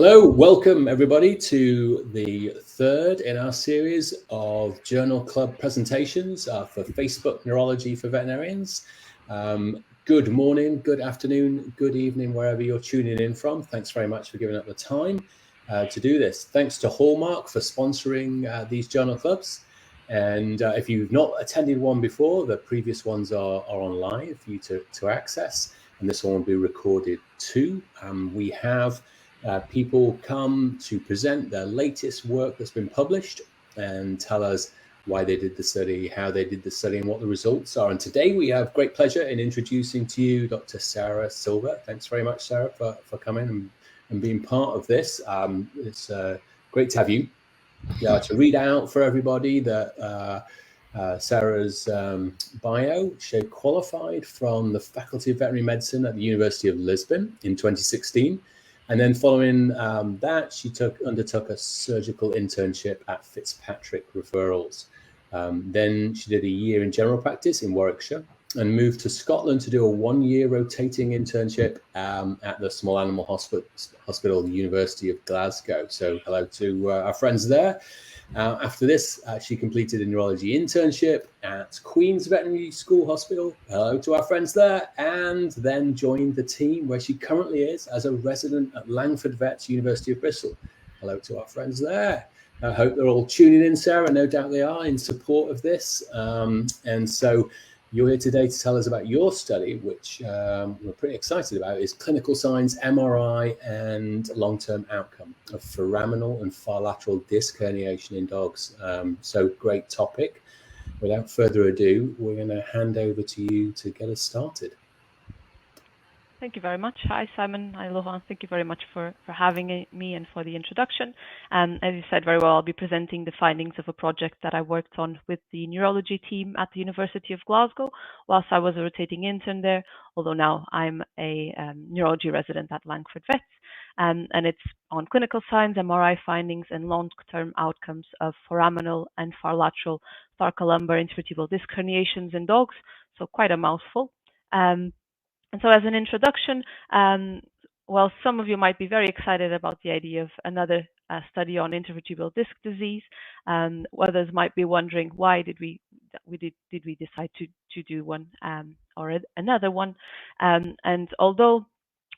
Hello, welcome everybody to the third in our series of Journal Club presentations for Facebook Neurology for Veterinarians. Good morning, good afternoon, good evening, wherever you're tuning in from. Thanks very much for giving up the time to do this. Thanks to Hallmark for sponsoring these journal clubs. And if you've not attended one before, the previous ones are online for you to access. And this one will be recorded too. We have people come to present their latest work that's been published and tell us why they did the study, how they did the study, and what the results are. And today we have great pleasure in introducing to you Dr. Sarah Silva. Thanks very much, Sarah, for coming and being part of this. It's great to have you. To read out for everybody that Sarah's bio. She qualified from the Faculty of Veterinary Medicine at the University of Lisbon in 2016. And then following that, she undertook a surgical internship at Fitzpatrick Referrals. Then she did a year in general practice in Warwickshire and moved to Scotland to do a one-year rotating internship at the Small Animal Hospital, University of Glasgow. So hello to our friends there. After this, she completed a neurology internship at Queen's Veterinary School Hospital. Hello to our friends there. And then joined the team where she currently is as a resident at Langford Vets, University of Bristol. Hello to our friends there. I hope they're all tuning in, Sarah. No doubt they are in support of this. And so you're here today to tell us about your study, which we're pretty excited about, is clinical signs, MRI, and long-term outcome of foraminal and far lateral disc herniation in dogs. So great topic. Without further ado, we're going to hand over to you to get us started. Thank you very much. Hi, Simon. Hi, Lohan. Thank you very much for having me and for the introduction. As you said very well, I'll be presenting the findings of a project that I worked on with the neurology team at the University of Glasgow whilst I was a rotating intern there, although now I'm a neurology resident at Langford Vets. And it's on clinical signs, MRI findings, and long-term outcomes of foraminal and far lateral thoracolumbar intervertebral disc herniations in dogs, so quite a mouthful. And so as an introduction, well, some of you might be very excited about the idea of another study on intervertebral disc disease. Others might be wondering, why did we decide to do one or another one? And although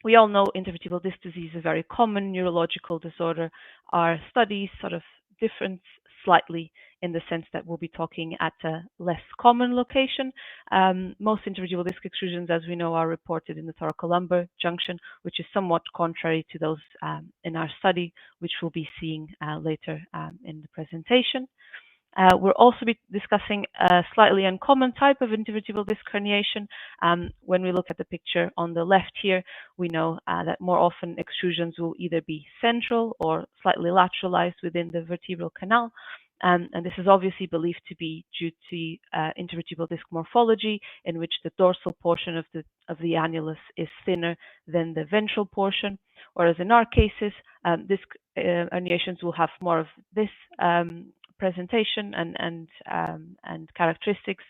we all know intervertebral disc disease is a very common neurological disorder, our studies sort of different slightly in the sense that we'll be talking at a less common location. Most intervertebral disc extrusions, as we know, are reported in the thoracolumbar junction, which is somewhat contrary to those in our study, which we'll be seeing later in the presentation. We'll also be discussing a slightly uncommon type of intervertebral disc herniation. When we look at the picture on the left here, we know that more often extrusions will either be central or slightly lateralized within the vertebral canal. And this is obviously believed to be due to intervertebral disc morphology, in which the dorsal portion of the annulus is thinner than the ventral portion, whereas in our cases, disc herniations will have more of this presentation and characteristics,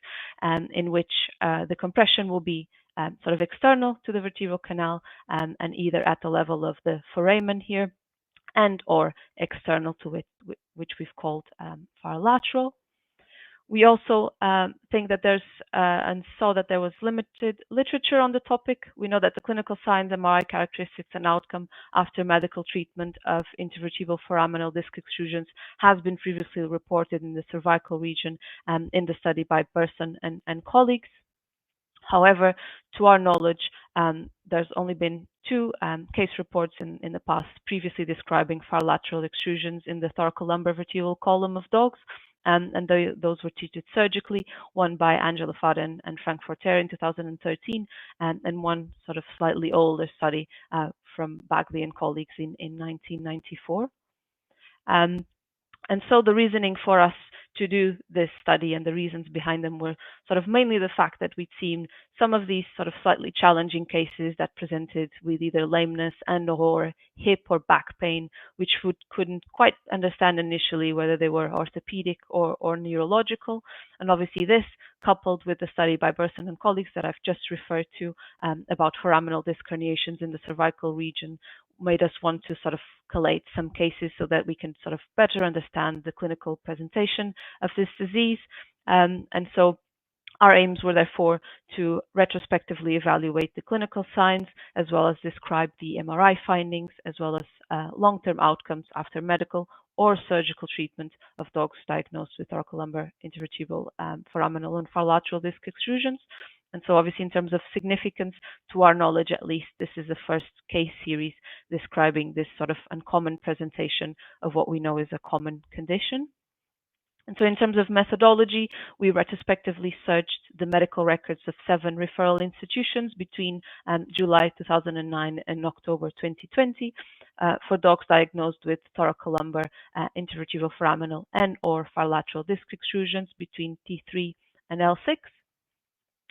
in which the compression will be sort of external to the vertebral canal and either at the level of the foramen here and or external to it, which we've called far lateral. We also think that there's and saw that there was limited literature on the topic. We know that the clinical signs, MRI characteristics, and outcome after medical treatment of intervertebral foraminal disc extrusions has been previously reported in the cervical region in the study by Burson and colleagues. However, to our knowledge, there's only been two case reports in the past previously describing far lateral extrusions in the thoracolumbar vertebral column of dogs. And those were treated surgically, one by Angela Fada and Frank Forterre in 2013, and one sort of slightly older study from Bagley and colleagues in 1994. And so the reasoning for us to do this study and the reasons behind them were sort of mainly the fact that we'd seen some of these sort of slightly challenging cases that presented with either lameness and or hip or back pain, which couldn't quite understand initially whether they were orthopedic or neurological. And obviously this, coupled with the study by Burson and colleagues that I've just referred to about foraminal disc herniations in the cervical region, made us want to sort of collate some cases so that we can sort of better understand the clinical presentation of this disease. And so our aims were therefore to retrospectively evaluate the clinical signs, as well as describe the MRI findings, as well as long-term outcomes after medical or surgical treatment of dogs diagnosed with thoracolumbar intervertebral foraminal and far lateral disc extrusions. And so obviously in terms of significance, to our knowledge at least, this is the first case series describing this sort of uncommon presentation of what we know is a common condition. And so in terms of methodology, we retrospectively searched the medical records of 7 referral institutions between July 2009 and October 2020 for dogs diagnosed with thoracolumbar intervertebral foraminal and or far lateral disc extrusions between T3 and L6.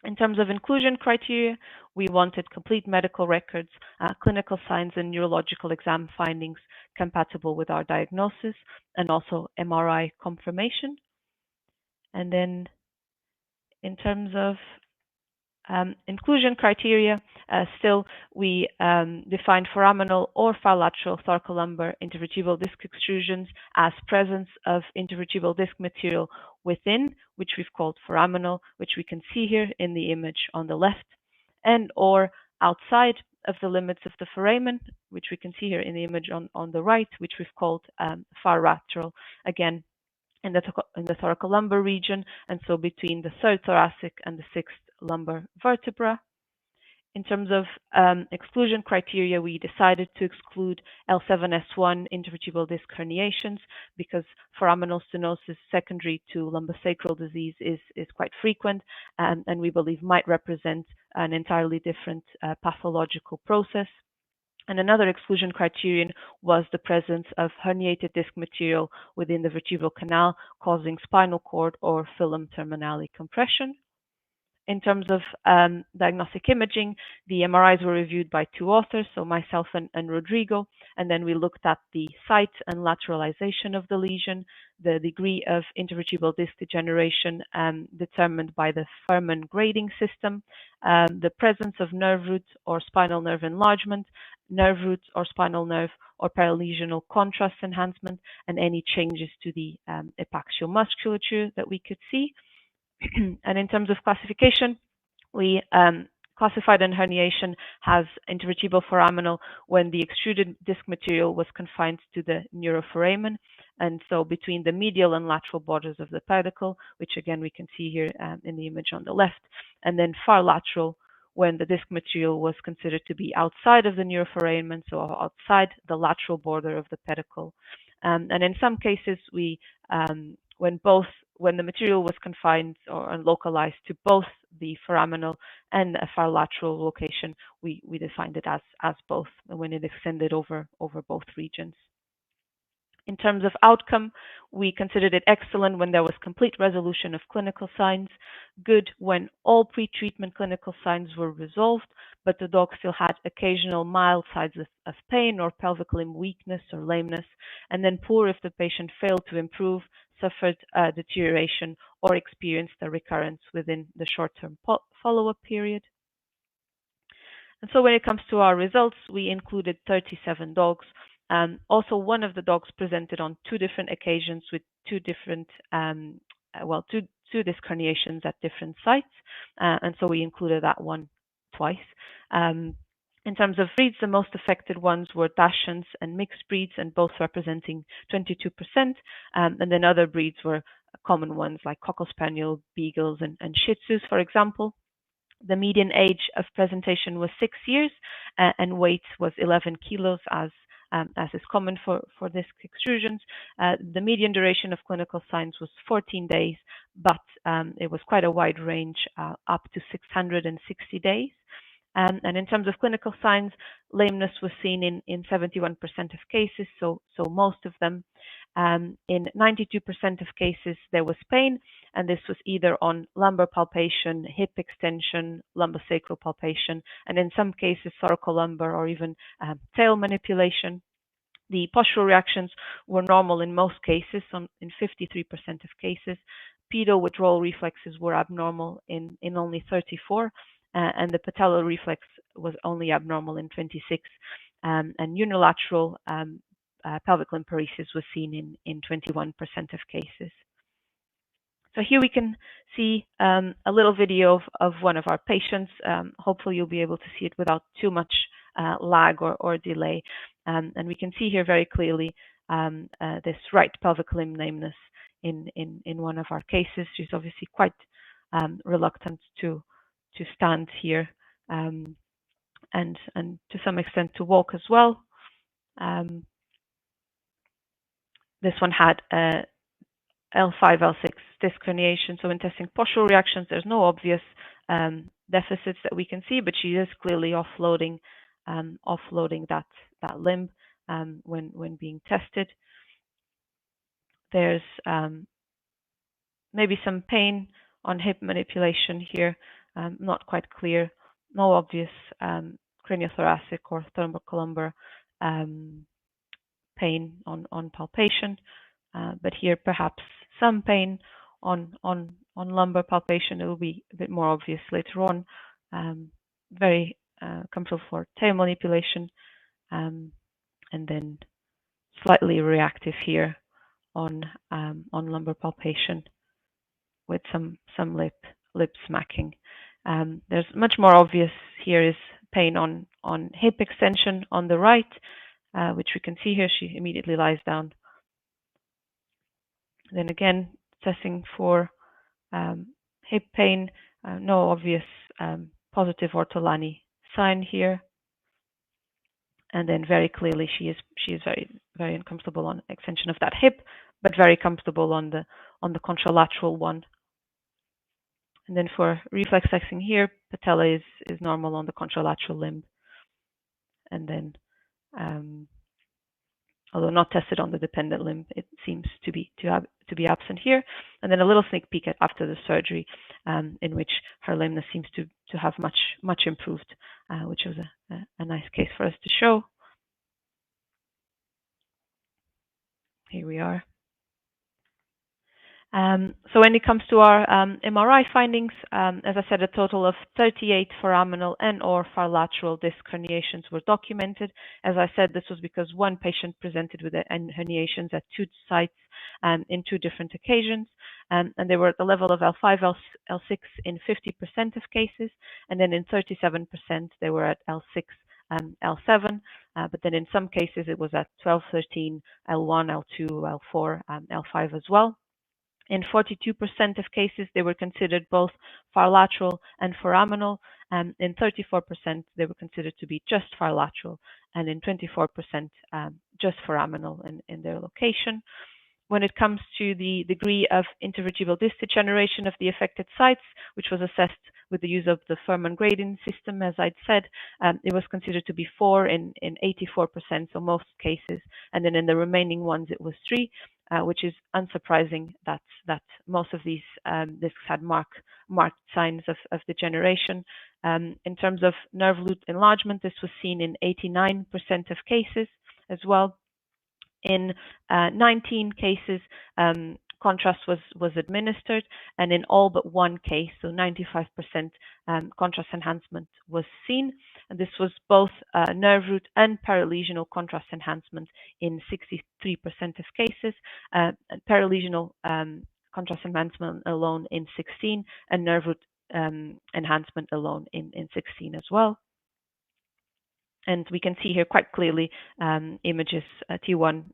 In terms of inclusion criteria, we wanted complete medical records, clinical signs and neurological exam findings compatible with our diagnosis, and also MRI confirmation. And then in terms of inclusion criteria, still we defined foraminal or far lateral thoracolumbar intervertebral disc extrusions as presence of intervertebral disc material within, which we've called foraminal, which we can see here in the image on the left, and or outside of the limits of the foramen, which we can see here in the image on the right, which we've called far lateral, again in the thoracolumbar region, and so between the 3rd thoracic and the 6th lumbar vertebra. In terms of exclusion criteria, we decided to exclude L7S1 intervertebral disc herniations because foraminal stenosis secondary to lumbosacral disease is quite frequent and we believe might represent an entirely different pathological process. And another exclusion criterion was the presence of herniated disc material within the vertebral canal causing spinal cord or filum terminale compression. In terms of diagnostic imaging, the MRIs were reviewed by 2 authors, so myself and Rodrigo, and then we looked at the site and lateralization of the lesion, the degree of intervertebral disc degeneration determined by the Fuhrman grading system, the presence of nerve roots or spinal nerve enlargement, nerve roots or spinal nerve or perilesional contrast enhancement, and any changes to the epaxial musculature that we could see. And in terms of classification, we classified an herniation as intervertebral foraminal when the extruded disc material was confined to the neuroforamen, and so between the medial and lateral borders of the pedicle, which again we can see here in the image on the left, and then far lateral when the disc material was considered to be outside of the neuroforamen, so outside the lateral border of the pedicle. And in some cases, we when the material was confined or localized to both the foraminal and a far lateral location, we defined it as both when it extended over both regions. In terms of outcome, we considered it excellent when there was complete resolution of clinical signs, good when all pre-treatment clinical signs were resolved, but the dog still had occasional mild signs of pain or pelvic limb weakness or lameness, and then poor if the patient failed to improve, suffered deterioration, or experienced a recurrence within the short-term follow-up period. And so when it comes to our results, we included 37 dogs. Also, one of the dogs presented on 2 different occasions with 2 different, two disc herniations at different sites, and so we included that one twice. In terms of breeds, the most affected ones were Dachshunds and mixed breeds, and both representing 22%, and then other breeds were common ones like Cocker Spaniel, Beagles, and Shih Tzus, for example. The median age of presentation was 6 years, and weight was 11 kilos, as is common for disc extrusions. The median duration of clinical signs was 14 days, but it was quite a wide range, up to 660 days. And in terms of clinical signs, lameness was seen in 71% of cases, so most of them. In 92% of cases, there was pain, and this was either on lumbar palpation, hip extension, lumbosacral palpation, and in some cases, thoracolumbar or even tail manipulation. The postural reactions were normal in most cases, in 53% of cases. Pedal withdrawal reflexes were abnormal in only 34, and the patellar reflex was only abnormal in 26. and unilateral pelvic limb paresis was seen in 21% of cases. So here we can see a little video of one of our patients. Hopefully you'll be able to see it without too much lag or delay. And we can see here very clearly this right pelvic limb lameness in one of our cases. She's obviously quite reluctant to stand here and to some extent to walk as well. This one had L5, L6 disc herniation. So in testing postural reactions, there's no obvious deficits that we can see, but she is clearly offloading that limb when being tested. There's maybe some pain on hip manipulation here, not quite clear. No obvious craniothoracic or thoracolumbar pain on palpation, but here perhaps some pain on lumbar palpation. It will be a bit more obvious later on. Very comfortable for tail manipulation, and then slightly reactive here on lumbar palpation with some lip smacking. There's much more obvious here is pain on hip extension on the right, which we can see here. She immediately lies down. Then again, testing for hip pain, no obvious positive ortolani sign here. And then very clearly she is very uncomfortable on extension of that hip, but very comfortable on the contralateral one. And then for reflex flexing here, patella is normal on the contralateral limb. And then although not tested on the dependent limb, it seems to be absent here. And then a little sneak peek after the surgery, in which her lameness seems to have much improved, which was a nice case for us to show. Here we are. So when it comes to our MRI findings, as I said, a total of 38 foraminal and/or lateral disc herniations were documented. As I said, this was because one patient presented with herniations at 2 sites in 2 different occasions, and they were at the level of L5, L6 in 50% of cases, and then in 37% they were at L6 and L7, but then in some cases it was at 12, 13, L1, L2, L4, L5 as well. In 42% of cases, they were considered both lateral and foraminal, and in 34%, they were considered to be just lateral, and in 24%, just foraminal in their location. When it comes to the degree of intervertebral disc degeneration of the affected sites, which was assessed with the use of the Fuhrman grading system, as I'd said, it was considered to be 4 in 84%, so most cases, and then in the remaining ones it was 3, which is unsurprising that most of these discs had marked signs of degeneration. In terms of nerve root enlargement, this was seen in 89% of cases as well. In 19 cases, contrast was administered, and in all but one case, so 95%, contrast enhancement was seen. And this was both nerve root and paralesional contrast enhancement in 63% of cases, and paralesional contrast enhancement alone in 16, and nerve root enhancement alone in 16 as well. And we can see here quite clearly images, T1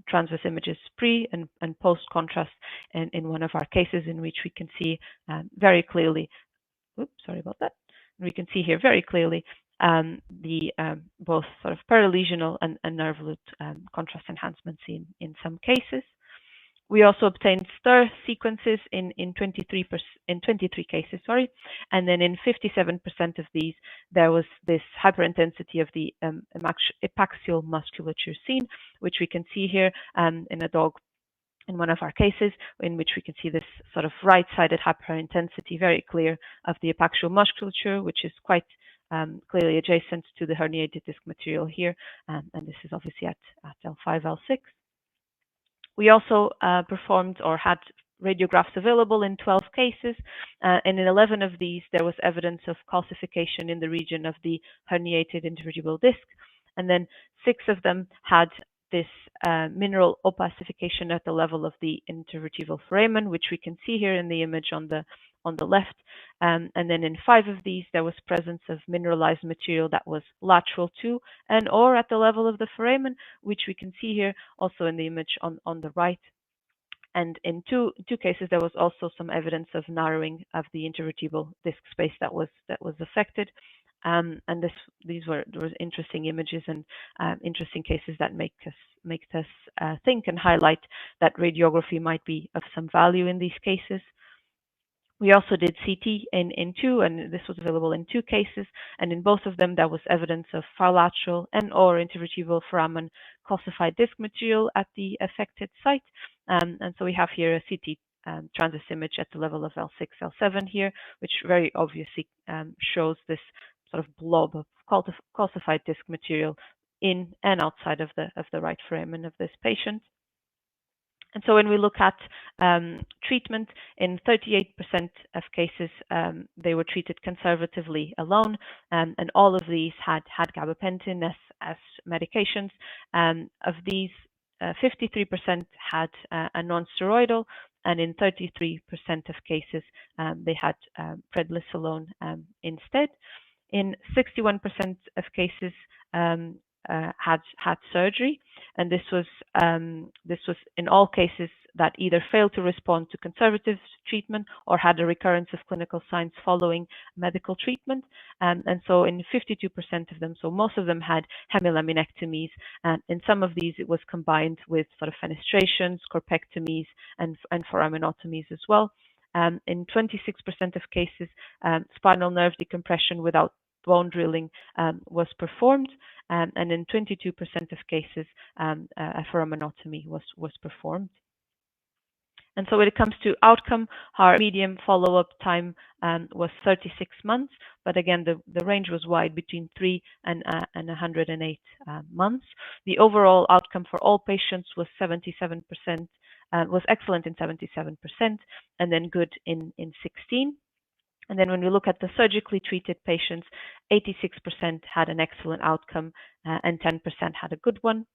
transverse images pre and post contrast in one of our cases, in which we can see very clearly, oops, sorry about that. We can see here very clearly the both sort of paralesional and nerve root contrast enhancement seen in some cases. We also obtained stir sequences in 23 cases, and then in 57% of these, there was this hyperintensity of the epaxial musculature seen, which we can see here in a dog in one of our cases, in which we can see this sort of right-sided hyperintensity, very clear, of the epaxial musculature, which is quite clearly adjacent to the herniated disc material here, and this is obviously at L5, L6. We also performed or had radiographs available in 12 cases, and in 11 of these there was evidence of calcification in the region of the herniated intervertebral disc, and then 6 of them had this mineral opacification at the level of the intervertebral foramen, which we can see here in the image on the left. And then in 5 of these, there was presence of mineralized material that was lateral to and or at the level of the foramen, which we can see here also in the image on the right. And in two cases, there was also some evidence of narrowing of the intervertebral disc space that was affected. And these were interesting images and interesting cases that make us think and highlight that radiography might be of some value in these cases. We also did CT in 2, and this was available in 2 cases, and in both of them there was evidence of lateral and or intervertebral foramen calcified disc material at the affected site. And so we have here a CT transverse image at the level of L6, L7 here, which very obviously shows this sort of blob of calcified disc material in and outside of the right foramen of this patient. And so when we look at treatment, in 38% of cases, they were treated conservatively alone, and all of these had gabapentin as medications. Of these, 53% had a non-steroidal, and in 33% of cases, they had prednisolone instead. In 61% of cases, had surgery, and this was in all cases that either failed to respond to conservative treatment or had a recurrence of clinical signs following medical treatment. And so in 52% of them, so most of them had hemilaminectomies, and in some of these it was combined with sort of fenestrations, corpectomies, and foraminotomies as well. In 26% of cases, spinal nerve decompression without bone drilling was performed, and in 22% of cases, a foraminotomy was performed. And so when it comes to outcome, our median follow-up time was 36 months, but again, the range was wide between 3 and 108 months. The overall outcome for all patients was 77%, was excellent in 77%, and then good in 16%. And then when we look at the surgically treated patients, 86% had an excellent outcome and 10% had a good one.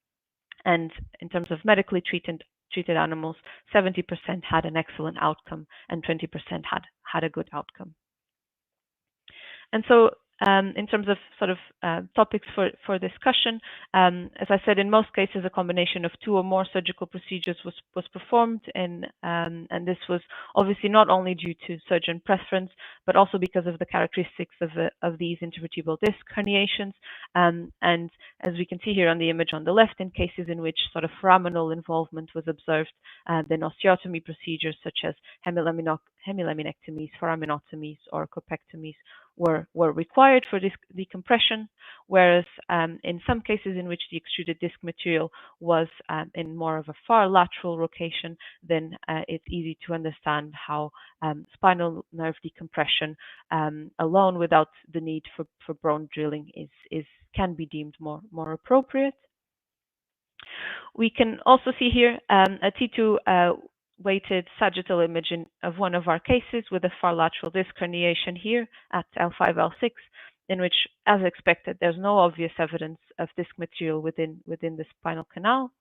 And in terms of medically treated animals, 70% had an excellent outcome and 20% had a good outcome. And so in terms of sort of topics for discussion, as I said, in most cases, a combination of 2 or more surgical procedures was performed, and this was obviously not only due to surgeon preference, but also because of the characteristics of these intervertebral disc herniations. And as we can see here on the image on the left, in cases in which sort of foraminal involvement was observed, then osteotomy procedures such as hemilaminectomies, foraminotomies, or corpectomies were required for this decompression, whereas in some cases in which the extruded disc material was in more of a far lateral location, then it's easy to understand how spinal nerve decompression alone without the need for bone drilling can be deemed more appropriate. We can also see here a T2 weighted sagittal image of one of our cases with a far lateral disc herniation here at L5, L6, in which, as expected, there's no obvious evidence of disc material within the spinal canal.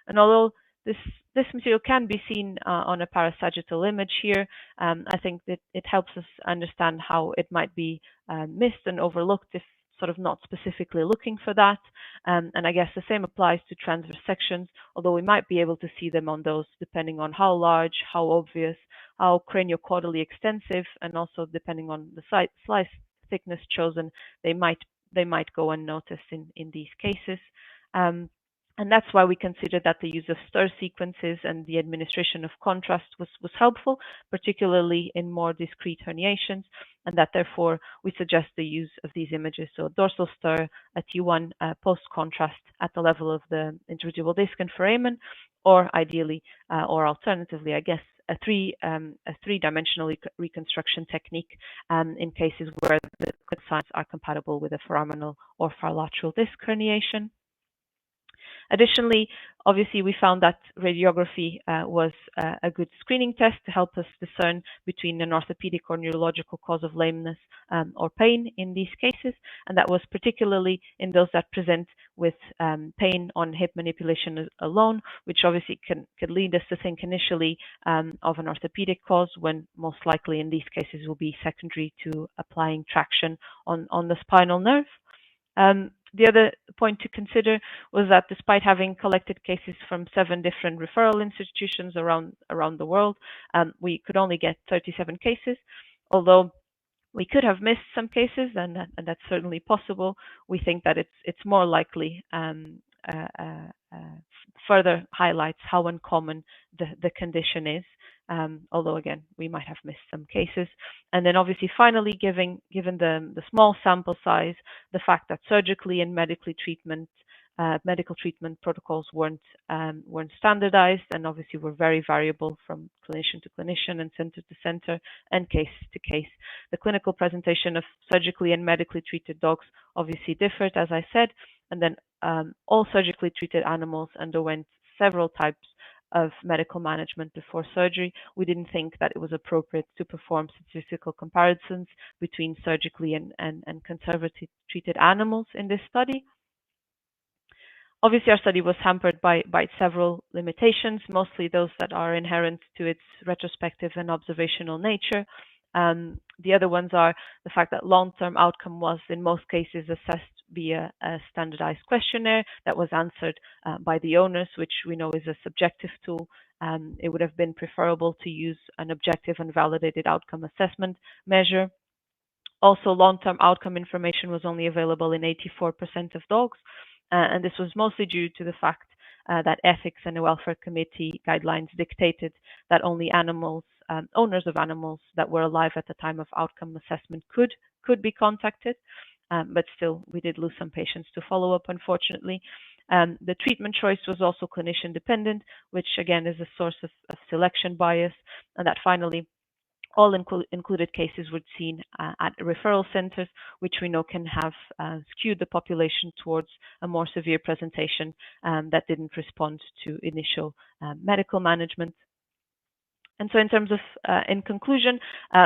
And although this material can be seen on a parasagittal image here, I think that it helps us understand how it might be missed and overlooked if sort of not specifically looking for that. And I guess the same applies to transverse sections, although we might be able to see them on those depending on how large, how obvious, how craniocaudally extensive, and also depending on the slice thickness chosen, they might go unnoticed in these cases. And that's why we consider that the use of stir sequences and the administration of contrast was helpful, particularly in more discrete herniations, and that therefore we suggest the use of these images. So dorsal stir, a T1 post-contrast at the level of the intervertebral disc and foramen, or ideally, or alternatively, I guess, a three-dimensional reconstruction technique in cases where the signs are compatible with a foraminal or far lateral disc herniation. Additionally, Obviously, we found that radiography was a good screening test to help us discern between an orthopedic or neurological cause of lameness or pain in these cases, and that was particularly in those that present with pain on hip manipulation alone, which obviously could lead us to think initially of an orthopedic cause, when most likely in these cases will be secondary to applying traction on the spinal nerve. The other point to consider was that despite having collected cases from 7 different referral institutions around the world, we could only get 37 cases. Although we could have missed some cases, and that's certainly possible, we think that it's more likely further highlights how uncommon the condition is. Although again, we might have missed some cases. And then obviously finally, given the small sample size, the fact that surgically and medical treatment protocols weren't standardized, and obviously were very variable from clinician to clinician and center to center and case to case. The clinical presentation of surgically and medically treated dogs obviously differed, as I said, and then all surgically treated animals underwent several types of medical management before surgery. We didn't think that it was appropriate to perform statistical comparisons between surgically and conservatively treated animals in this study. Obviously, our study was hampered by several limitations, mostly those that are inherent to its retrospective and observational nature. The other ones are the fact that long-term outcome was in most cases assessed via a standardized questionnaire that was answered by the owners, which we know is a subjective tool. It would have been preferable to use an objective and validated outcome assessment measure. Also, long-term outcome information was only available in 84% of dogs, and this was mostly due to the fact that ethics and the welfare committee guidelines dictated that only owners of animals that were alive at the time of outcome assessment could be contacted. But still, we did lose some patients to follow up, unfortunately. The treatment choice was also clinician dependent, which again is a source of selection bias, and that finally all included cases were seen at referral centers, which we know can have skewed the population towards a more severe presentation that didn't respond to initial medical management. And so in terms of, in conclusion,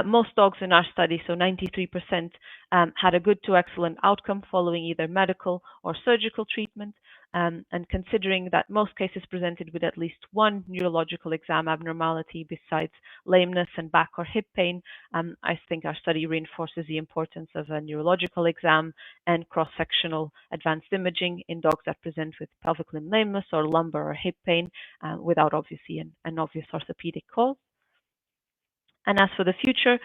most dogs in our study, so 93%, had a good to excellent outcome following either medical or surgical treatment. And considering that most cases presented with at least one neurological exam abnormality besides lameness and back or hip pain, I think our study reinforces the importance of a neurological exam and cross-sectional advanced imaging in dogs that present with pelvic limb lameness or lumbar or hip pain without obviously an obvious orthopedic cause. And as for the future,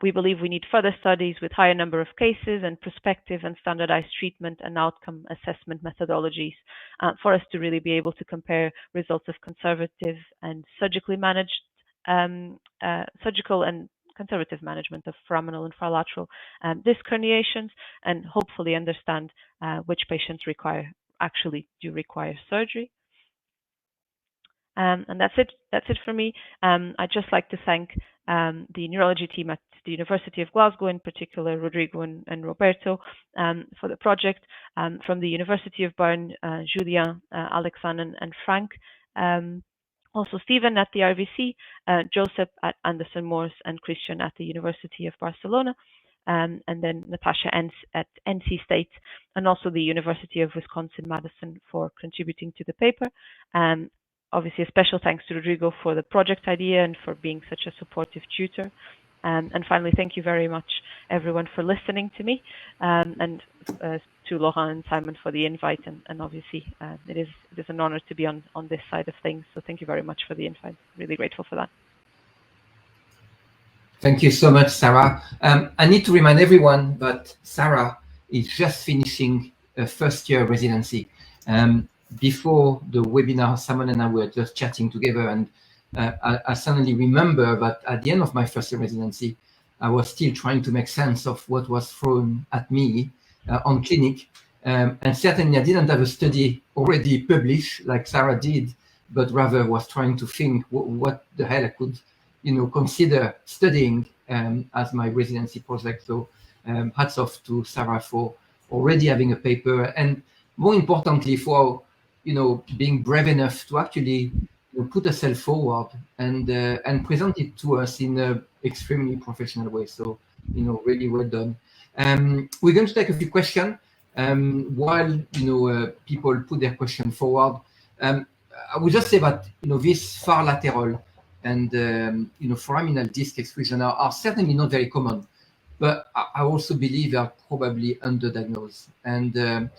we believe we need further studies with higher number of cases and prospective and standardized treatment and outcome assessment methodologies for us to really be able to compare results of conservative and surgically managed surgical and conservative management of foraminal and infralateral disc herniations, and hopefully understand which patients actually do require surgery. And that's it. That's it for me. I'd just like to thank the neurology team at the University of Glasgow, in particular Rodrigo and Roberto, for the project. From the University of Bern, Julien, Alexandre, and Frank. Also Stephen at the RVC, Joseph at Anderson Moores, and Christian at the University of Barcelona. And then Natasha at NC State, and also the University of Wisconsin-Madison for contributing to the paper. Obviously, a special thanks to Rodrigo for the project idea and for being such a supportive tutor. And finally, thank you very much, everyone, for listening to me, and to Laurent and Simon for the invite. And obviously, it is an honor to be on this side of things. So thank you very much for the invite. Really grateful for that. Thank you so much, Sarah. I need to remind everyone that Sarah is just finishing a first-year residency. Before the webinar, Simon and I were just chatting together, and I suddenly remember that at the end of my first year residency, I was still trying to make sense of what was thrown at me on clinic. And certainly I didn't have a study already published like Sarah did, but rather was trying to think what the hell I could, consider studying as my residency project. So hats off to Sarah for already having a paper, and more importantly for being brave enough to actually put herself forward and present it to us in an extremely professional way. So, really well done. We're going to take a few questions while people put their question forward. I would just say that this far lateral and foraminal disc extrusion are certainly not very common, but I also believe they are probably underdiagnosed. And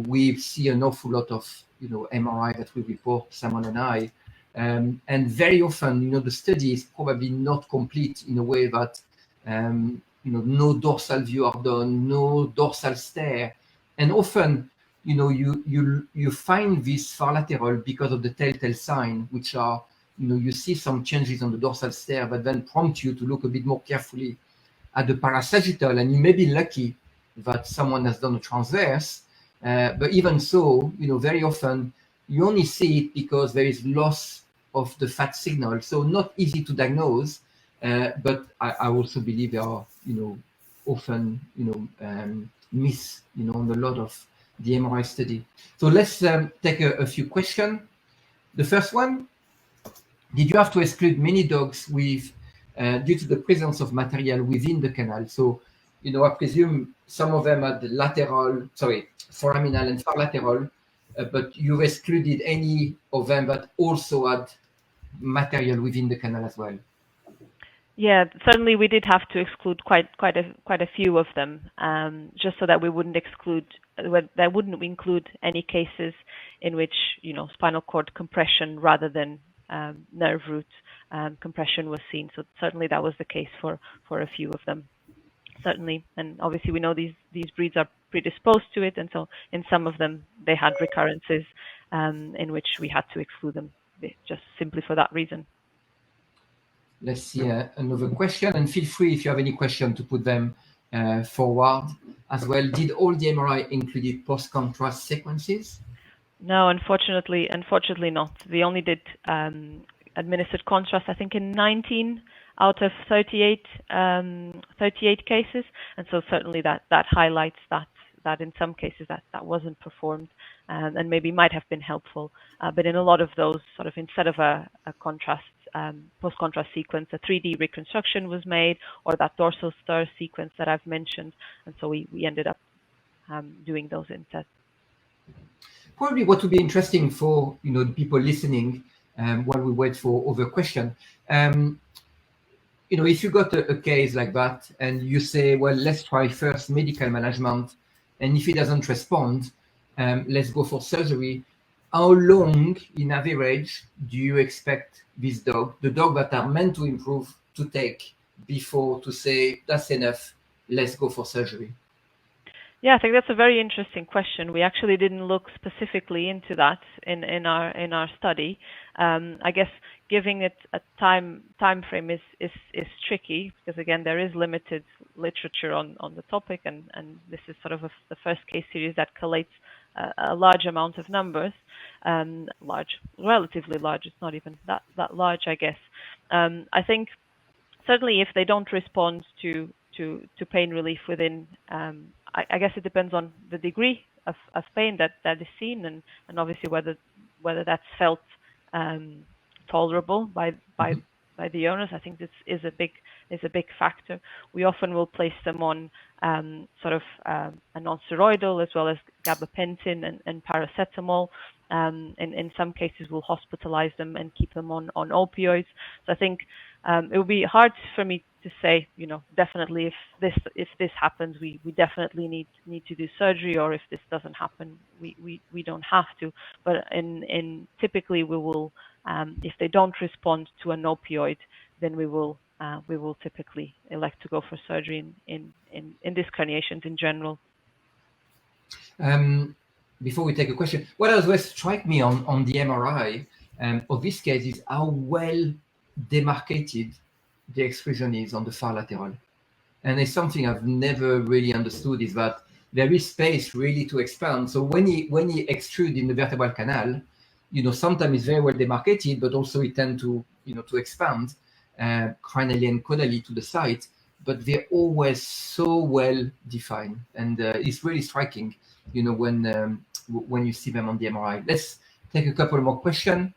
we see an awful lot of MRI that we report, Simon and I, and very often the study is probably not complete in a way that no dorsal view are done, no dorsal stare, and often you find this far lateral because of the telltale sign, which are you see some changes on the dorsal stare that then prompt you to look a bit more carefully at the parasagittal, and you may be lucky that someone has done a transverse, but even so, very often you only see it because there is loss of the fat signal, so not easy to diagnose, but I also believe there are often miss on a lot of the MRI study. So let's take a few questions. The first one: did you have to exclude many dogs with due to the presence of material within the canal? So I presume some of them had foraminal and far lateral, but you excluded any of them that also had material within the canal as well. Yeah, certainly we did have to exclude quite a few of them, just so that we wouldn't include any cases in which spinal cord compression rather than nerve root compression was seen. So certainly that was the case for a few of them. Certainly, and obviously we know these breeds are predisposed to it, and so in some of them they had recurrences in which we had to exclude them just simply for that reason. Let's see another question, and feel free if you have any question to put them forward as well. Did all the MRI included post-contrast sequences? No, unfortunately not. We only did administered contrast, I think, in 19 out of 38 cases, and so certainly that highlights that in some cases that wasn't performed, and maybe might have been helpful, but in a lot of those, sort of instead of a contrast post-contrast sequence, a 3D reconstruction was made, or that dorsal stir sequence that I've mentioned, and so we ended up doing those instead. Probably what would be interesting for the people listening while we wait for other question. If you got a case like that and you say, well, let's try first medical management, and if it doesn't respond, let's go for surgery. How long, in average, do you expect this dog, the dog that are meant to improve, to take before to say that's enough, let's go for surgery? Yeah, I think that's a very interesting question. We actually didn't look specifically into that in our study. I guess giving it a time frame is tricky, because again there is limited literature on the topic, and this is sort of the first case series that collates a large amount of numbers, relatively large. It's not even that large, I guess. I think certainly if they don't respond to pain relief within, I guess it depends on the degree of pain that is seen, and obviously whether that's felt tolerable by the owners. I think this is a big factor. We often will place them on sort of a non-steroidal as well as gabapentin and paracetamol. In some cases, we'll hospitalize them and keep them on opioids. So I think it would be hard for me to say, definitely if this happens, we definitely need to do surgery, or if this doesn't happen, we don't have to. But in typically we will, if they don't respond to an opioid, then we will typically elect to go for surgery in disc herniations in general. Before we take a question, what always strike me on the MRI of this case is how well demarcated the extrusion is on the far lateral. And it's something I've never really understood, is that there is space really to expand. So when you extrude in the vertebral canal, sometimes it's very well demarcated, but also it tends to expand cranially and caudally to the side, but they're always so well defined. And it's really striking, when when you see them on the MRI. Let's take a couple more questions.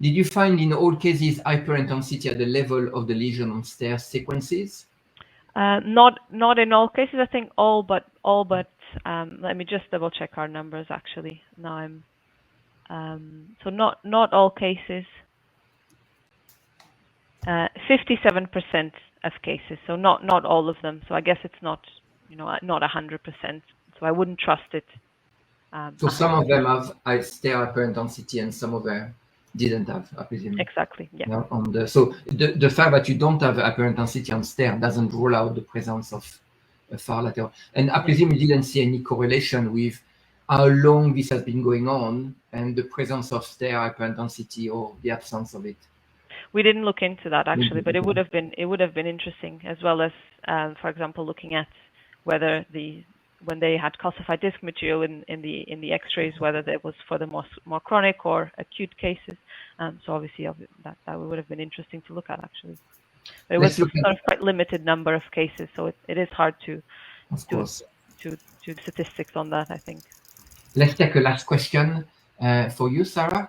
Did you find in all cases hyperintensity at the level of the lesion on stair sequences? Not in all cases. I think all but let me just double check our numbers actually. Now I'm so not all cases. 57% of cases, so not all of them. So I guess it's not, you know, not 100%. So I wouldn't trust it. So some of them have stair hyperintensity and some of them didn't have, I presume. Exactly. Yeah. You know, so the fact that you don't have hyperintensity on stair doesn't rule out the presence of a far lateral. And I presume you didn't see any correlation with how long this has been going on and the presence of stair hyperintensity or the absence of it. We didn't look into that actually, but it would have been interesting, as well as, for example, looking at whether when they had calcified disc material in the X-rays, whether that was for the more chronic or acute cases. So obviously that would have been interesting to look at actually. But it was sort of quite limited number of cases, so it is hard to do statistics on that, I think. Let's take a last question for you, Sarah.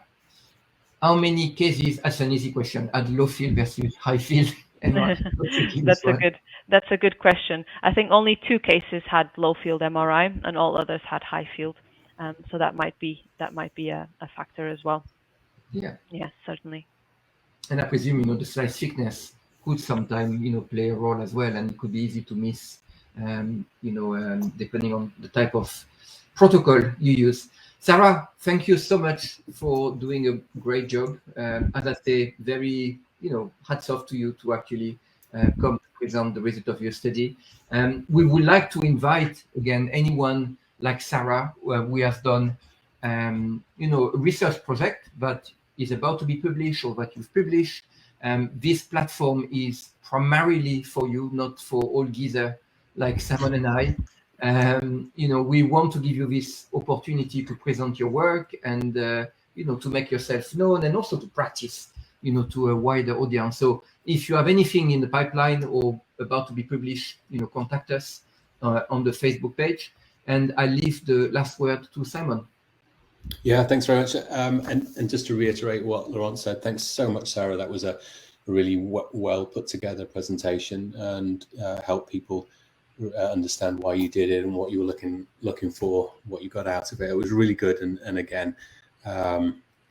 How many cases, that's an easy question, had low field versus high field? That's a good question. I think only 2 cases had low field MRI and all others had high field. So that might be a factor as well. Yeah. Yes, certainly. And I presume, you know, the slice thickness could sometimes, you know, play a role as well, and it could be easy to miss, depending on the type of protocol you use. Sarah, thank you so much for doing a great job. As I say, very, you know, hats off to you to actually come to present the result of your study. We would like to invite, again, anyone like Sarah, who has done, you know, a research project that is about to be published or that you've published. This platform is primarily for you, not for all geezer like Simon and I. You know, we want to give you this opportunity to present your work and, you know, to make yourself known and also to practice, you know, to a wider audience. So if you have anything in the pipeline or about to be published, you know, contact us on the Facebook page. And I leave the last word to Simon. Yeah, thanks very much. And just to reiterate what Laurent said, thanks so much, Sarah. That was a really well put together presentation and help people understand why you did it and what you were looking for, what you got out of it. It was really good, and again,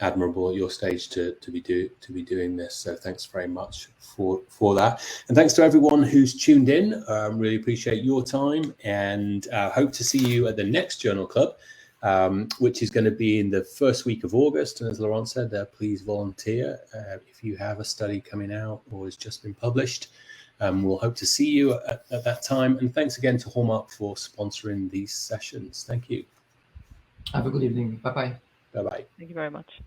admirable at your stage to be doing this. So thanks very much for that, and thanks to everyone who's tuned in. Really appreciate your time, and hope to see you at the next Journal Club, which is going to be in the first week of August. And as Laurent said, please volunteer if you have a study coming out or has just been published. We'll hope to see you at that time. And thanks again to Hallmark for sponsoring these sessions. Thank you. Have a good evening. Bye-bye. Bye-bye. Thank you very much.